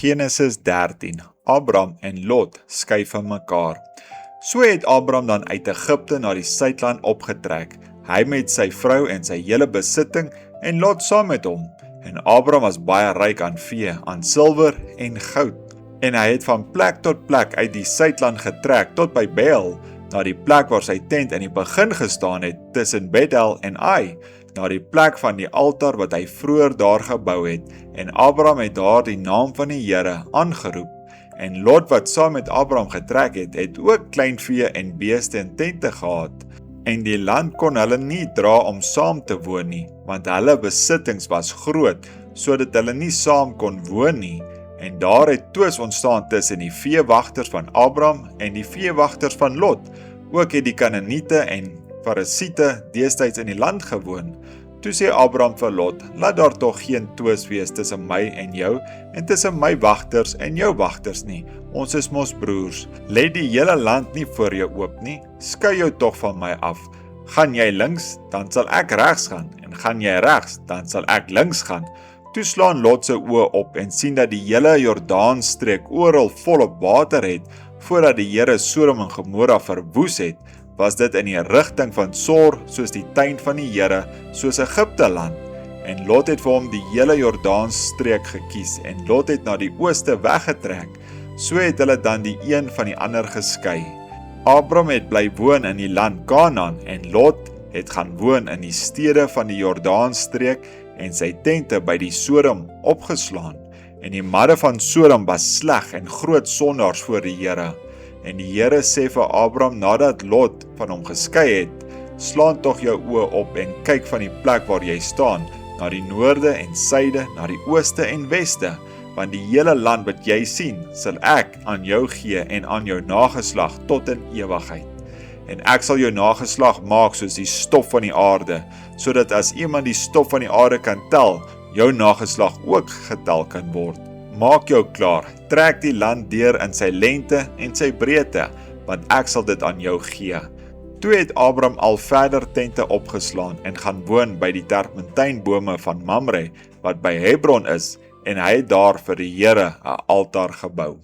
Genesis 13. Abram en Lot skei van mekaar. So het Abram dan uit Egipte na die suidland opgetrek, hy met sy vrou en sy hele besitting en Lot saam met hom. En Abram was baie ryk aan vee, aan silwer en goud. En hy het van plek tot plek uit die suidland getrek tot by Beel, na die plek waar sy tent in die begin gestaan het, tussen Bethel en Ai, na die plek van die altaar wat hy vroeër daar gebou het, en Abram het daar die naam van die Here aangeroep. En Lot wat saam met Abram getrek het, het ook kleinvee en beeste en tente gehad. En die land kon hulle nie dra om saam te woon nie, want hulle besittings was groot, sodat hulle nie saam kon woon nie. En daar het twis ontstaan tussen die veewagters van Abram en die veewagters van Lot. Ook het die Kanaaniete en Farisiete destyds in die land gewoon. Toe sê Abram vir Lot, laat daar tog geen twis wees tussen my en jou, en tussen my wagters en jou wagters nie. Ons is mos broers. Lê die hele land nie voor jou oop nie, skei jou tog van my af. Gaan jy links, dan sal ek regs gaan, en gaan jy regs, dan sal ek links gaan. Toe slaan Lot se oë op en sien dat die hele Jordaanstreek oral volop water het, voordat die Here Sodom en Gomorra verwoes het, was dit in die rigting van Sor, soos die tuin van die Here, soos Egipte land. En Lot het vir hom die hele Jordaanstreek gekies, en Lot het na die ooste weggetrek. So het hulle dan die een van die ander geskei. Abram het bly woon in die land Kanaan, en Lot het gaan woon in die stede van die Jordaanstreek, en sy tente by die Sodom opgeslaan. En die manne van Sodom was sleg en groot sondaars voor die Here. En die Here sê vir Abram nadat Lot van hom geskei het, slaan tog jou oë op en kyk van die plek waar jy staan, na die noorde en suide, na die ooste en weste, want die hele land wat jy sien, sal ek aan jou gee en aan jou nageslag tot in ewigheid. En ek sal jou nageslag maak soos die stof van die aarde, sodat as iemand die stof van die aarde kan tel, jou nageslag ook getel kan word. Maak jou klaar, trek die land deur in sy lengte en sy breedte, want ek sal dit aan jou gee. Toe het Abram al verder tente opgeslaan en gaan woon by die terpentynbome van Mamre, wat by Hebron is, en hy het daar vir die Here 'n altaar gebou.